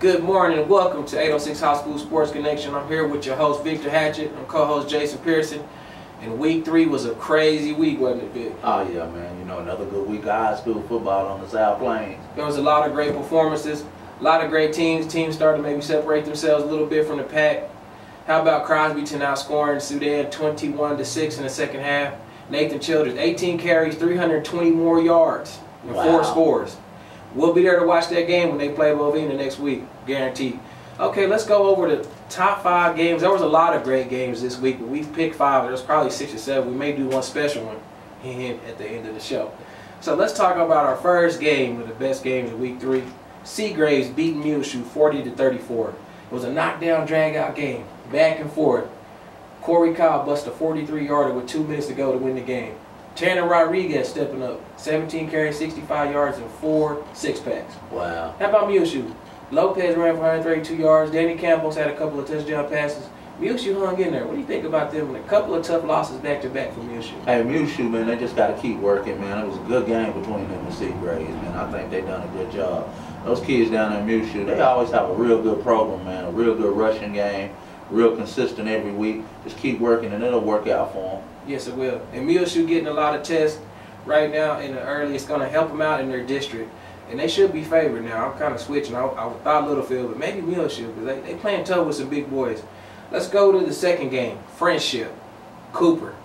Good morning and welcome to 806 High School Sports Connection. I'm here with your host, Victor Hatchett. I'm co-host Jason Pearson. And week 3 was a crazy week, wasn't it, Vic? Oh, yeah, man. You know, another good week of high school football on the South Plains. There was a lot of great performances, a lot of great teams. Teams started to maybe separate themselves a little bit from the pack. How about Crosbyton outscoring Sudan 21-6 in the second half? Nathan Childers, 18 carries, 320 more yards, and 4 scores. We'll be there to watch that game when they play Bovina next week, guaranteed. Okay, let's go over the top 5 games. There was a lot of great games this week, but we've picked 5. There's probably 6 or 7. We may do one special one at the end of the show. So let's talk about our first game, of the best games of week 3. Seagraves beating Muleshoe 40-34. It was a knockdown, drag-out game, back and forth. Corey Kyle busted a 43-yarder with 2 minutes to go to win the game. Tanner Rodriguez stepping up, 17 carries, 65 yards, and 4 six-packs. Wow. How about Muleshoe? Lopez ran for 132 yards. Danny Campos had a couple of touchdown passes. Muleshoe hung in there. What do you think about them? And a couple of tough losses back-to-back for Muleshoe. Hey, Muleshoe, man, they just got to keep working, man. It was a good game between them and Seagraves, man. I think they done a good job. Those kids down there in Muleshoe, they always have a real good program, man, a real good rushing game, real consistent every week. Just keep working, and it'll work out for them. Yes, it will. And Muleshoe getting a lot of tests right now in the early. It's going to help them out in their district. And they should be favored now. I'm kind of switching. I thought Littlefield, but maybe Muleshoe, because they playing tough with some big boys. Let's go to the second game, Friendship, Cooper.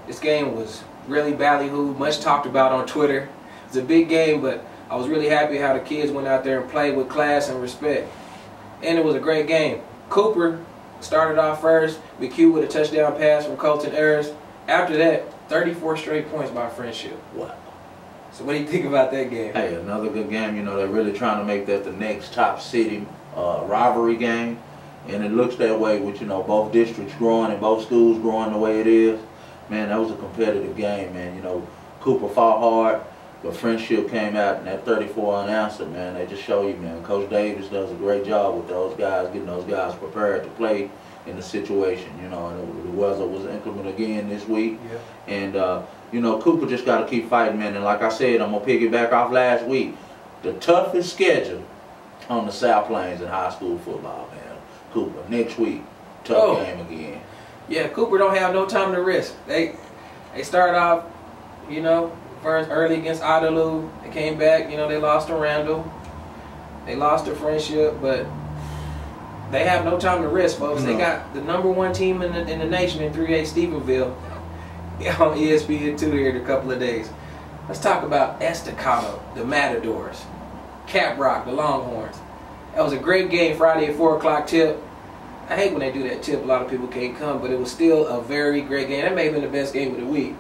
This game was really ballyhooed, much talked about on Twitter. It's a big game, but I was really happy how the kids went out there and played with class and respect. And it was a great game. Cooper started off first, McHugh with a touchdown pass from Colton Ayers. After that, 34 straight points by Friendship. Wow. So what do you think about that game? Hey, another good game. You know, they're really trying to make that the next top city rivalry game. And it looks that way with, you know, both districts growing and both schools growing the way it is. Man, that was a competitive game, man. You know, Cooper fought hard, but Friendship came out in that 34 unanswered, man. They just show you, man. Coach Davis does a great job with those guys, getting those guys prepared to play in the situation, you know, and the weather was inclement again this week. Yeah. And, you know, Cooper just got to keep fighting, man. And like I said, I'm going to piggyback off last week. The toughest schedule on the South Plains in high school football, man. Cooper, next week, tough game again. Yeah, Cooper don't have no time to rest. They started off, you know, first early against Idalou. They came back, you know, they lost to Randall. They lost to Friendship, but they have no time to rest, folks. No. They got the #1 team in the nation in 3A Stephenville on ESPN2 here in a couple of days. Let's talk about Estacado, the Matadors, Caprock, the Longhorns. That was a great game Friday at 4 o'clock tip. I hate when they do that tip. A lot of people can't come, but it was still a very great game. That may have been the best game of the week.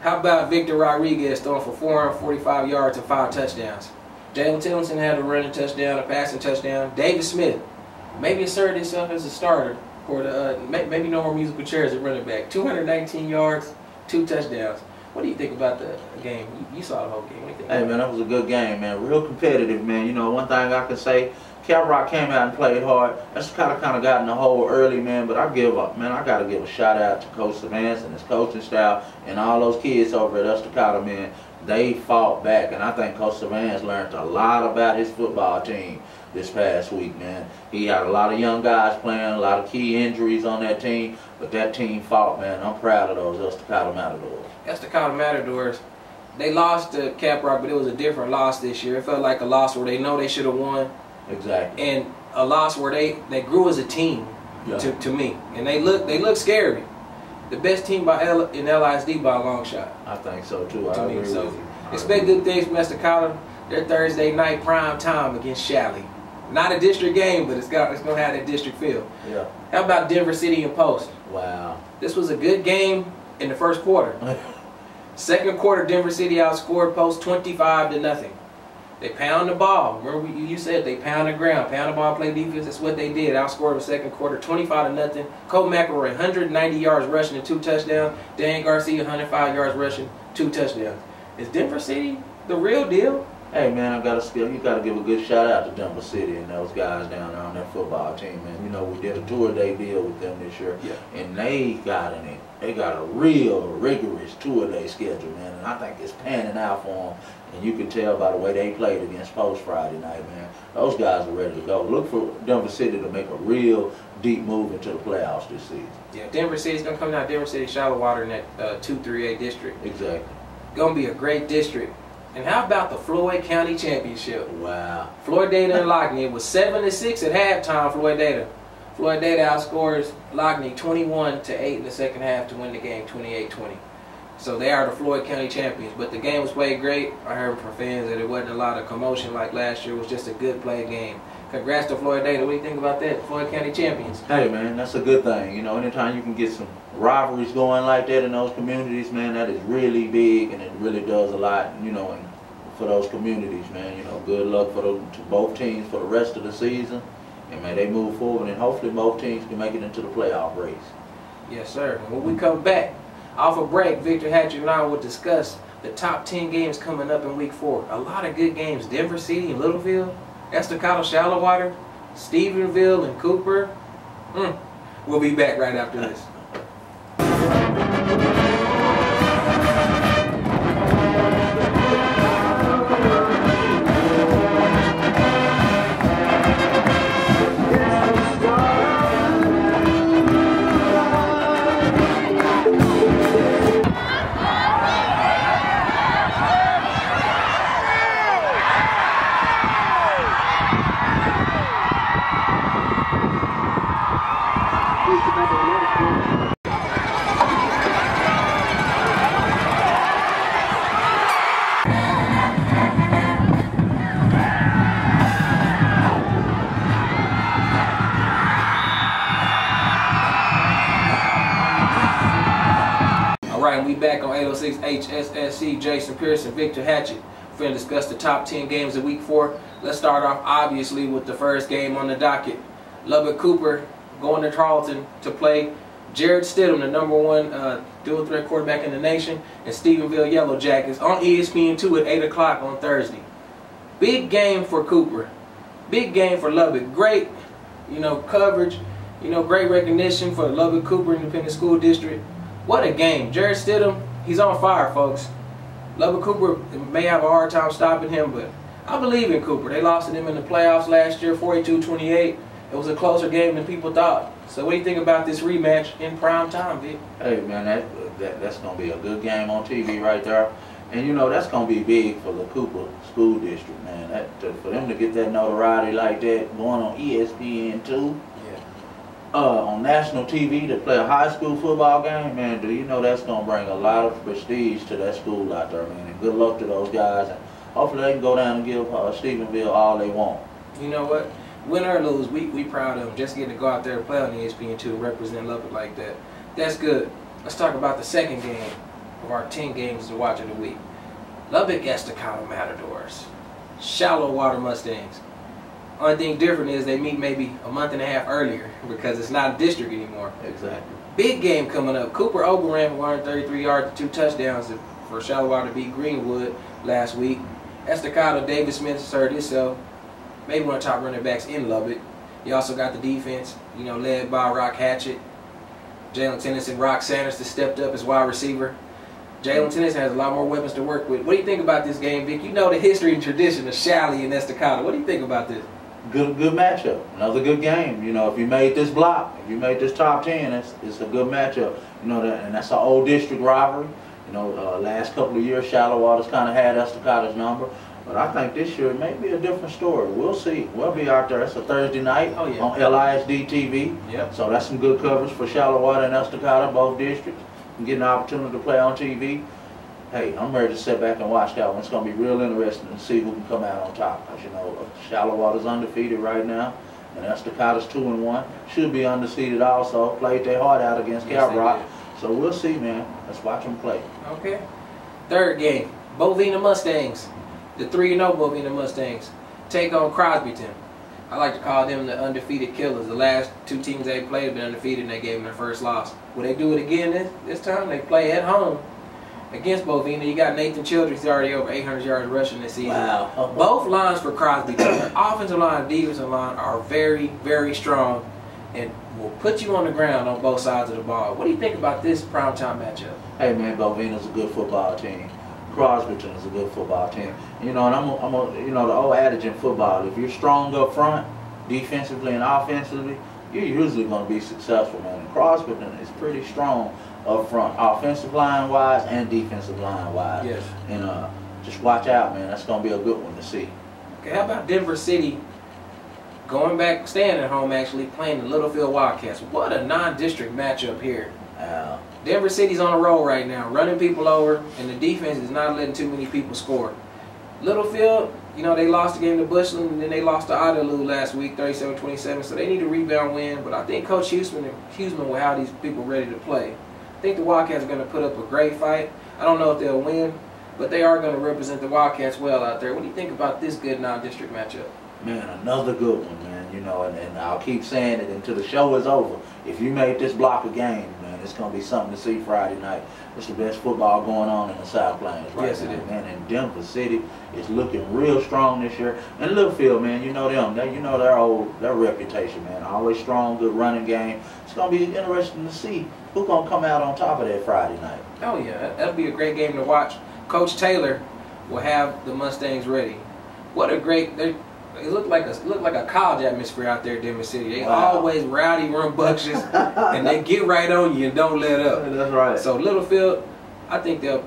How about Victor Rodriguez throwing for 445 yards and 5 touchdowns? Jalen Tillinson had a running touchdown, a passing touchdown. David Smith maybe asserted himself as a starter, or maybe no more musical chairs at running back. 219 yards, 2 touchdowns. What do you think about the game? You saw the whole game. What do you think? Hey, man, that was a good game, man. Real competitive, man. You know, one thing I can say, Caprock came out and played hard. That's kind of got in the hole early, man. But I give up, man. I got to give a shout out to Coach Savance and his coaching style and all those kids over at Estacado, man. They fought back, and I think Coach Savance learned a lot about his football team this past week, man. He had a lot of young guys playing, a lot of key injuries on that team, but that team fought, man. I'm proud of those Estacado Matadors. Estacado Matadors, they lost to Caprock, but it was a different loss this year. It felt like a loss where they know they should have won. Exactly. And a loss where they grew as a team, to me. And they look scary. The best team in LISD by a long shot. I think so too. I agree with you. Expect good things from Estacado. Their Thursday night prime time against Shalley. Not a district game, but it's going to have that district feel. Yeah. How about Denver City and Post? Wow. This was a good game in the first quarter. Second quarter, Denver City outscored Post 25-0. They pound the ball. Remember you said they pound the ground, pound the ball, play defense. That's what they did. Outscored the second quarter, 25-0. Cole McElroy, 190 yards rushing and 2 touchdowns. Dan Garcia, 105 yards rushing, 2 touchdowns. Is Denver City the real deal? Hey, man, you got to give a good shout out to Denver City and those guys down there on that football team, man. You know, we did a tour day deal with them this year, and they got an they got a real rigorous two-a-day schedule, man, and I think it's panning out for them. And you can tell by the way they played against Post Friday night, man. Those guys are ready to go. Look for Denver City to make a real deep move into the playoffs this season. Yeah, Denver City's gonna come down. Denver City, Shallow Water in that 2-3A district. Exactly. Gonna be a great district. And how about the Floyd County Championship? Wow. Floyd Data and Lockney. It was 7-6 at halftime. Floyd Data outscores Lockney 21-8 in the second half to win the game 28-20. So they are the Floyd County champions. But the game was played great. I heard from fans that it wasn't a lot of commotion like last year. It was just a good play game. Congrats to Floyd Data. What do you think about that? Floyd County champions. Hey, man, that's a good thing. You know, anytime you can get some rivalries going like that in those communities, man, that is really big, and it really does a lot, you know, and for those communities, man. You know, good luck to both teams for the rest of the season. And, man, they move forward, and hopefully both teams can make it into the playoff race. Yes, sir. And when we come back, off a break, Victor Hatchett and I will discuss the top 10 games coming up in Week 4. A lot of good games. Denver City and Littlefield, Estacado, Shallow Water, Stephenville, and Cooper. We'll be back right after this. We back on 806 HSSC. Jason Pearson, Victor Hatchett. We're going to discuss the top 10 games of Week 4. Let's start off obviously with the first game on the docket. Lubbock Cooper going to Tarleton to play Jared Stidham, the #1 dual threat quarterback in the nation, and Stephenville Yellow Jackets on ESPN2 at 8 o'clock on Thursday. Big game for Cooper. Big game for Lubbock. Great, coverage. Great recognition for Lubbock Cooper Independent School District. What a game. Jared Stidham, he's on fire, folks. Lubbock Cooper may have a hard time stopping him, but I believe in Cooper. They lost to them in the playoffs last year, 42-28. It was a closer game than people thought. So what do you think about this rematch in prime time, Vic? Hey, man, that's going to be a good game on TV right there. And, that's going to be big for the Cooper School District, man. For them to get that notoriety like that going on ESPN2. On national TV to play a high school football game, man, do you know that's going to bring a lot of prestige to that school out there, man. And good luck to those guys. And hopefully they can go down and give Stephenville all they want. You know what? Win or lose, we proud of them. Just getting to go out there and play on ESPN2 and represent Lubbock like that. That's good. Let's talk about the second game of our 10 games to watch in the week. Lubbock Estacado Matadors. Shallow Water Mustangs. Only thing different is they meet maybe a month and a half earlier because it's not a district anymore. Exactly. Big game coming up. Cooper Ogle ran for 133 yards and 2 touchdowns for Shallow Water to beat Greenwood last week. Estacado, David Smith asserted himself. Maybe one of the top running backs in Lubbock. You also got the defense, led by Rock Hatchett. Jalen Tennyson, Rock Sanders that stepped up as wide receiver. Jalen Tennyson has a lot more weapons to work with. What do you think about this game, Vic? You know the history and tradition of Shalley and Estacado. What do you think about this? Good matchup. Another good game. If you made this block, if you made this top 10, it's a good matchup. And that's an old district rivalry. Last couple of years, Shallow Water's kind of had Estacado's number. But I think this year it may be a different story. We'll see. We'll be out there. It's a Thursday night on LISD TV. Yep. So that's some good coverage for Shallow Water and Estacado, both districts. And getting an opportunity to play on TV. Hey, I'm ready to sit back and watch that one. It's going to be real interesting to see who can come out on top. Because, Shallow Water's undefeated right now. And Estacado's 2-1. Should be undefeated also. Played their heart out against Calrock. So we'll see, man. Let's watch them play. Okay. Third game. Bovina Mustangs. The 3-0 Bovina Mustangs take on Crosbyton. I like to call them the undefeated killers. The last 2 teams they played have been undefeated and they gave them their first loss. Will they do it again this time? They play at home against Bovina. You got Nathan Childress. He's already over 800 yards rushing this season. Wow. Both lines for Crosbyton, their offensive line and defensive line, are very, very strong. and will put you on the ground on both sides of the ball. What do you think about this primetime matchup? Hey man, Bovina's a good football team. Crosbyton is a good football team. You know, and you know, the old adage in football: if you're strong up front, defensively and offensively, you're usually going to be successful, man. And Crosbyton is pretty strong up front, offensive line wise and defensive line wise. Yes. And just watch out, man. That's going to be a good one to see. Okay, how about Denver City going back, staying at home actually, playing the Littlefield Wildcats? What a non-district matchup here. Denver City's on a roll right now, running people over, and the defense is not letting too many people score. Littlefield, you know, they lost the game to Bushland, and then they lost to Idalou last week, 37-27, so they need a rebound win. But I think Coach Huseman will have these people ready to play. I think the Wildcats are going to put up a great fight. I don't know if they'll win, but they are going to represent the Wildcats well out there. What do you think about this good non-district matchup? Man, another good one, man. You know, and I'll keep saying it until the show is over. If you made this block a game, man, it's going to be something to see Friday night. It's the best football going on in the South Plains right yes, now, it is. man. And Denver City is looking real strong this year. And Littlefield, man, you know them. You know their reputation, man. Always strong, good running game. It's going to be interesting to see who's going to come out on top of that Friday night. Oh, yeah. That'll be a great game to watch. Coach Taylor will have the Mustangs ready. What a great... It looked like a college atmosphere out there in Denver City. They always rowdy, rambunctious, and they get right on you and don't let up. That's right. So Littlefield, I think they'll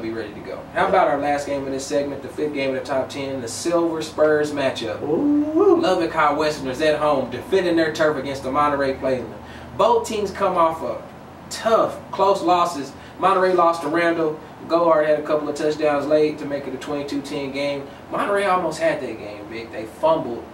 be ready to go. How about our last game of this segment, the 5th game of the top 10, the Silver Spurs matchup. Ooh. Lubbock High Westerners at home defending their turf against the Monterey Plaisman. Both teams come off of tough, close losses. Monterey lost to Randall. Gohard had a couple of touchdowns late to make it a 22-10 game. Monterey almost had that game, Big. They fumbled.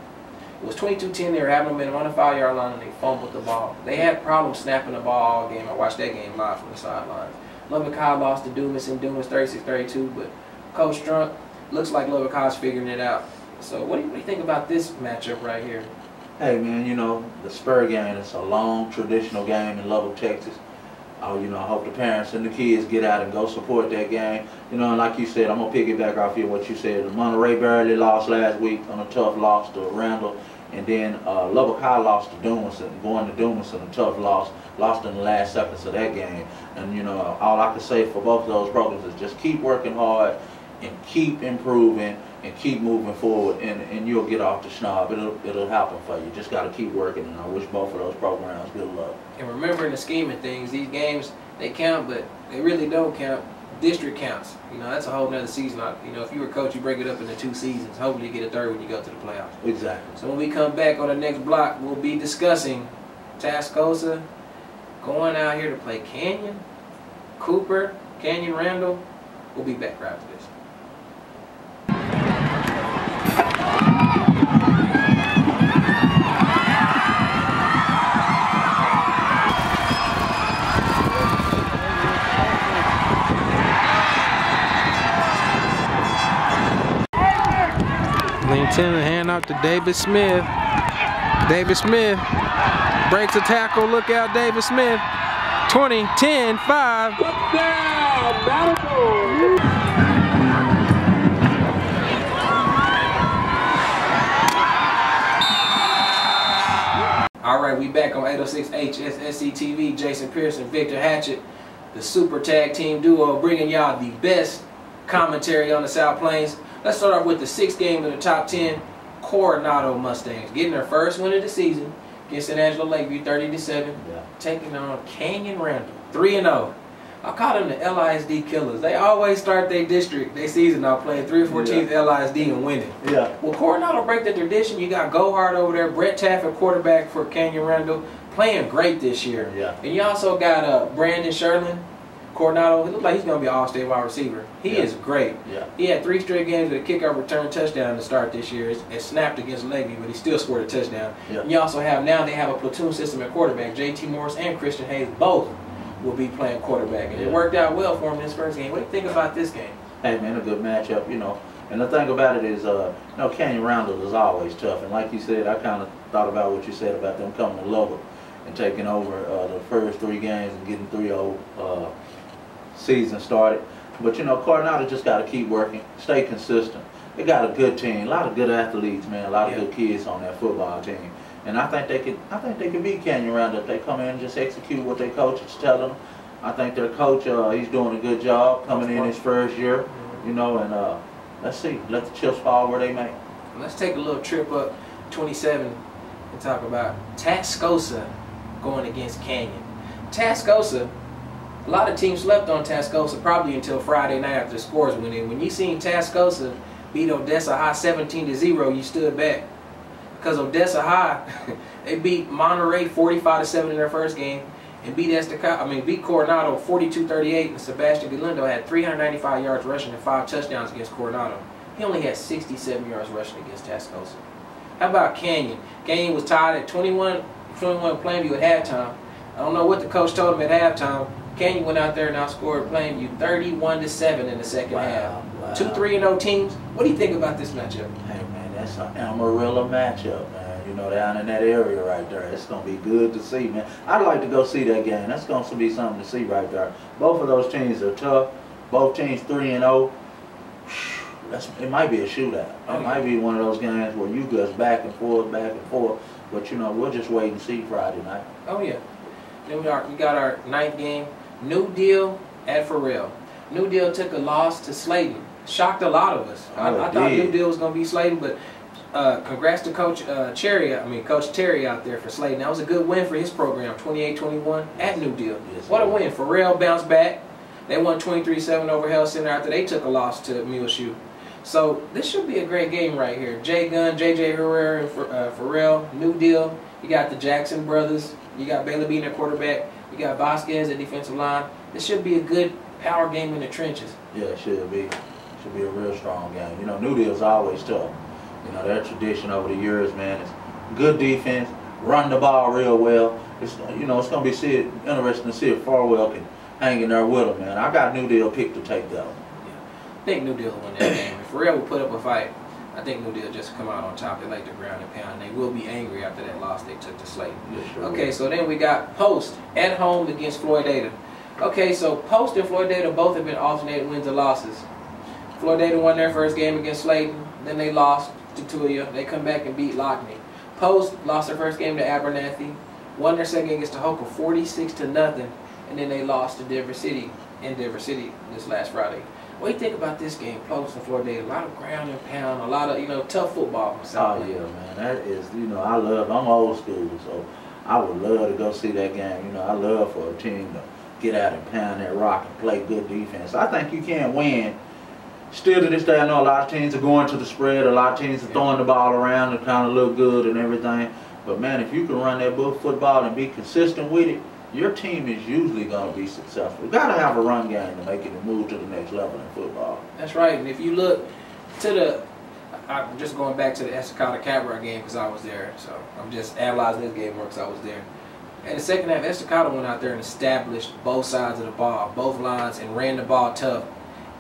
It was 22-10. They were having them on the 5-yard line, and they fumbled the ball. They had problems snapping the ball all game. I watched that game live from the sidelines. Lubbock High lost to Dumas, and Dumas 36-32. But Coach Strunk looks like Lubbock High's figuring it out. So what do you think about this matchup right here? Hey, man, you know, the Spur game is a long, traditional game in Lubbock, Texas. You know, I hope the parents and the kids get out and go support that game. You know, and like you said, I'm going to piggyback off here what you said. The Monterey barely lost last week on a tough loss to Randall. And then Lubbock High lost to Dumas, and going to Dumas in a tough loss. Lost in the last seconds of that game. And, you know, all I can say for both of those programs is just keep working hard and keep improving and keep moving forward, and you'll get off the schnob. It'll happen for you. Just got to keep working, and I wish both of those programs good luck. And remember, in the scheme of things, these games, they count, but they really don't count. District counts. You know, that's a whole nother season. You know, if you were a coach, you break it up into 2 seasons. Hopefully you get a third when you go to the playoffs. Exactly. So when we come back on the next block, we'll be discussing Tascosa going out here to play Canyon, Cooper, Canyon Randall. We'll be back right after this. Lieutenant hand out to David Smith. David Smith breaks a tackle. Look out, David Smith. 20, 10, 5. All right, we back on 806 HSSC TV. Jason Pearson, Victor Hatchett, the super tag team duo, bringing y'all the best commentary on the South Plains. Let's start off with the 6th game of the top 10. Coronado Mustangs getting their first win of the season against San Angelo Lakeview, 30-7. Yeah. Taking on Canyon Randall, 3-0. I call them the LISD killers. They always start their season off playing 3 or 14th LISD and winning. Yeah. Well, Coronado break the tradition. You got Gohard over there, Brett Taffet, quarterback for Canyon Randall, playing great this year. Yeah. And you also got Brandon Sherlin. Coronado, it looks like he's going to be an all-state wide receiver. He is great. Yeah. He had 3 straight games with a kickoff return touchdown to start this year. It snapped against Lakeview, but he still scored a touchdown. Yeah. And you also have, now they have a platoon system at quarterback. JT Morris and Christian Hayes both will be playing quarterback. And it worked out well for him in his first game. What do you think about this game? Hey, man, a good matchup, you know. And the thing about it is, you know, Canyon Randall is always tough. And like you said, I kind of thought about what you said about them coming to Lubbock and taking over the first 3 games and getting 3-0 season started. But you know, Coronado just got to keep working, stay consistent. They got a good team, a lot of good athletes, man, a lot of good kids on that football team. And I think they can beat Canyon Roundup. They come in and just execute what their coach is telling them. I think their coach, he's doing a good job coming in his first year, you know, and let's see. Let the chips fall where they may. Let's take a little trip up 27 and talk about Tascosa going against Canyon. Tascosa, a lot of teams slept on Tascosa probably until Friday night after the scores went in. When you seen Tascosa beat Odessa High 17-0, you stood back. Because Odessa High, they beat Monterey 45-7 in their first game and beat Coronado 42-38. And Sebastian Galindo had 395 yards rushing and 5 touchdowns against Coronado. He only had 67 yards rushing against Tascosa. How about Canyon? Canyon was tied at 21 Plainview at halftime. I don't know what the coach told him at halftime. Canyon went out there and outscored Plainview 31-7 in the second half. Wow. 2 3-0 teams. What do you think about this matchup? Hey man, that's an Amarillo matchup, man. You know, down in that area right there. It's gonna be good to see, man. I'd like to go see that game. That's gonna be something to see right there. Both of those teams are tough. Both teams 3-0. It might be a shootout. It might be one of those games where you just back and forth. But you know, we'll just wait and see Friday night. Oh yeah. Then we got our 9th game. New Deal at Farrell. New Deal took a loss to Slayton. Shocked a lot of us. I thought New Deal was going to be Slayton, but congrats to Coach Coach Terry out there for Slayton. That was a good win for his program, 28-21 at New Deal. Yes, what a win. Farrell bounced back. They won 23-7 over Hell Center after they took a loss to Muleshoe. So this should be a great game right here. Jay Gunn, J.J. Herrera, and Farrell, New Deal. You got the Jackson brothers. You got Bailey Bean at quarterback. You got Vasquez at defensive line. This should be a good power game in the trenches. Yeah, it should be. It should be a real strong game. You know, New Deal's always tough. You know, their tradition over the years, man, is good defense, run the ball real well. It's, you know, it's going to be interesting to see if Farwell can hang in there with them, man. I got New Deal picked to take that one. Yeah. I think New Deal will win that game. If Farrell will put up a fight, I think New Deal just come out on top. They like the ground and pound. They will be angry after that loss they took to Slayton. Yeah, sure okay, so then we got Post at home against Floydada. Okay, so Post and Floydada both have been alternating wins and losses. Floydada won their first game against Slayton. Then they lost to Tulia. They come back and beat Lockney. Post lost their first game to Abernathy. Won their second against Tahoka 46-0. And then they lost to Denver City this last Friday. What do you think about this game, Post and Floydada? A lot of ground and pound, a lot of, you know, tough football. Oh, yeah, man. That is, you know, I'm old school, so I would love to go see that game. You know, I love for a team to get out and pound that rock and play good defense. I think you can win. Still to this day, I know a lot of teams are going to the spread. A lot of teams are throwing the ball around and kind of look good and everything. But, man, if you can run that football and be consistent with it, your team is usually going to be successful. You got to have a run game to make it and move to the next level in football. That's right. And if you look to I'm just going back to the Estacada Cabra game because I was there. So I'm just analyzing this game more because I was there. In the second half, Estacada went out there and established both sides of the ball, both lines, and ran the ball tough.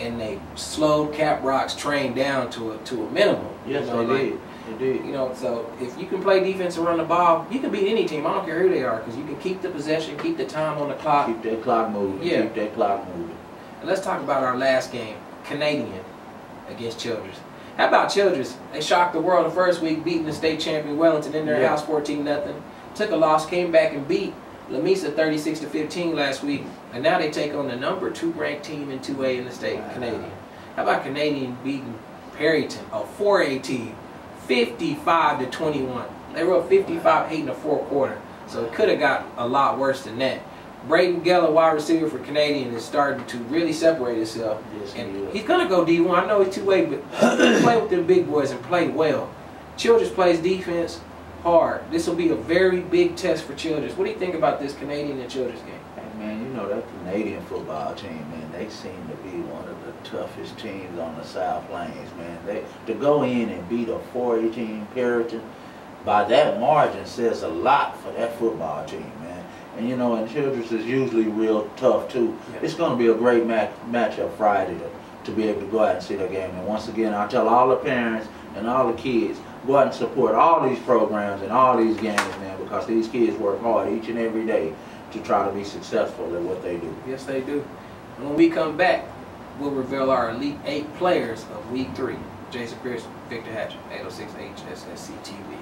And they slowed Cap Rock's train down to a minimum. Yes, you know, they did. They did. You know, so if you can play defense and run the ball, you can beat any team. I don't care who they are, because you can keep the possession, keep the time on the clock. Keep that clock moving. Yeah. Keep that clock moving. And let's talk about our last game, Canadian against Childress. How about Childress? They shocked the world the first week, beating the state champion Wellington in their house 14-0. Took a loss, came back and beat Lamesa 36-15 last week, and now they take on the number 2 ranked team in 2A in the state, Canadian. How about Canadian beating Perryton, a 4A team, 55-21. They were up 55-8 in the fourth quarter, so it could have got a lot worse than that. Braden Geller, wide receiver for Canadian, is starting to really separate himself. Yes, and he's going to go D1. I know he's 2A, but he play with them big boys and play well. Childress plays defense hard. This will be a very big test for Childress. What do you think about this Canadian and Childress game? Hey, man, you know, that Canadian football team, man, they seem to be one of the toughest teams on the South Plains, man. To go in and beat a 4A team, Perryton, by that margin says a lot for that football team, man. And, you know, and Childress is usually real tough, too. Yeah. It's going to be a great matchup Friday to be able to go out and see that game. And once again, I tell all the parents and all the kids, go out and support all these programs and all these games, man, because these kids work hard each and every day to try to be successful at what they do. Yes, they do. And when we come back, we'll reveal our Elite 8 players of Week 3. Jason Pearson, Victor Hatchett, 806 HSSC TV.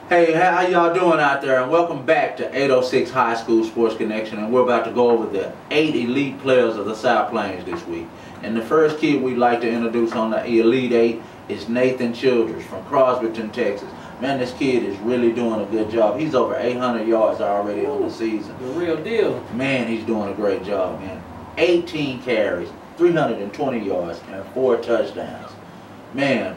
Hey, how y'all doing out there? And welcome back to 806 High School Sports Connection. And we're about to go over the 8 elite players of the South Plains this week. And the first kid we'd like to introduce on the Elite 8 is Nathan Childers from Crosbyton, Texas. Man, this kid is really doing a good job. He's over 800 yards already on the season. The real deal. Man, he's doing a great job, man. 18 carries, 320 yards, and 4 touchdowns. Man,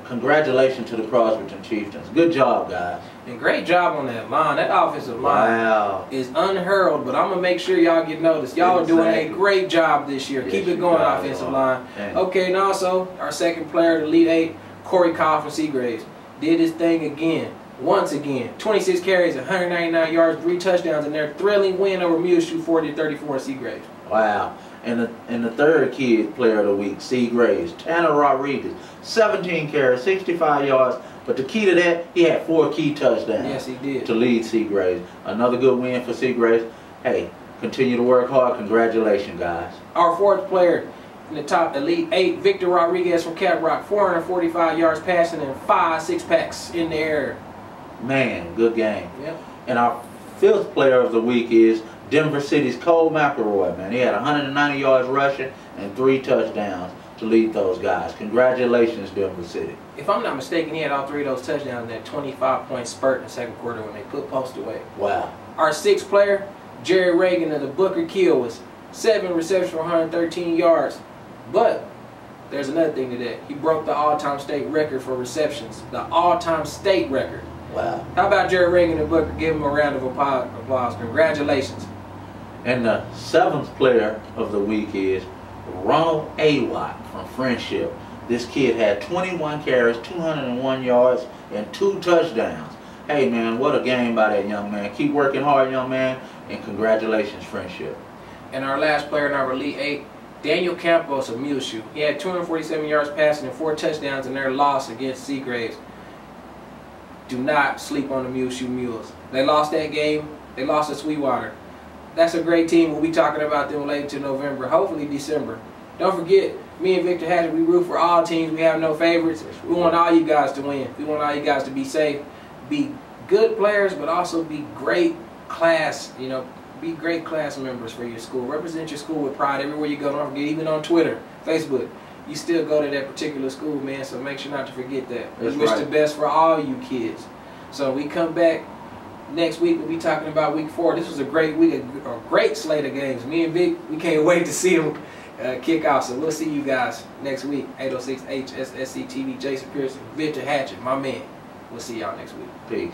congratulations to the Crosbyton Chieftains. Good job, guys. And great job on that line. That offensive line is unhurled, but I'm going to make sure y'all get noticed. Y'all are doing a great job this year. Yes, keep it going, offensive line. Okay, and also, our second player, the Elite 8, Corey Kyle from Seagraves. Did his thing again. Once again. 26 carries, 199 yards, 3 touchdowns in their thrilling win over Muleshoe 40-34 in Seagraves. Wow. And the third kid player of the week, Seagraves, Tanner Rodriguez, 17 carries, 65 yards. But the key to that, he had 4 key touchdowns. Yes, he did. To lead Seagraves. Another good win for Seagraves. Hey, continue to work hard. Congratulations, guys. Our fourth player in the top Elite 8, Victor Rodriguez from Caprock, 445 yards passing and 5 six-packs in the air. Man, good game. Yep. And our fifth player of the week is Denver City's Cole McElroy, man. He had 190 yards rushing and 3 touchdowns to lead those guys. Congratulations, Denver City. If I'm not mistaken, he had all 3 of those touchdowns in that 25-point spurt in the second quarter when they put post away. Wow. Our sixth player, Jerry Reagan of the Booker Kill, was 7 receptions for 113 yards. But there's another thing to that. He broke the all-time state record for receptions. The all-time state record. Wow. How about Jerry Reagan and Booker? Give him a round of applause. Congratulations. And the seventh player of the week is Ronald A. Watt from Friendship. This kid had 21 carries, 201 yards, and 2 touchdowns. Hey, man, what a game by that young man. Keep working hard, young man, and congratulations, Friendship. And our last player in our Elite 8, Daniel Campos of Muleshoe. He had 247 yards passing and 4 touchdowns in their loss against Seagraves. Do not sleep on the Muleshoe Mules. They lost that game. They lost to Sweetwater. That's a great team. We'll be talking about them later to November, hopefully December. Don't forget, me and Victor Hatchett, we root for all teams. We have no favorites. We want all you guys to win. We want all you guys to be safe, be good players, but also be great class, be great class members for your school. Represent your school with pride everywhere you go. Don't forget, even on Twitter, Facebook, you still go to that particular school, man, so make sure not to forget that. We wish the best for all you kids. So we come back next week. We'll be talking about week 4. This was a great week, a great slate of games. Me and Vic, we can't wait to see them kick off. So we'll see you guys next week. 806 HSSC TV, Jason Pearson, Victor Hatchett, my man. We'll see y'all next week. Peace.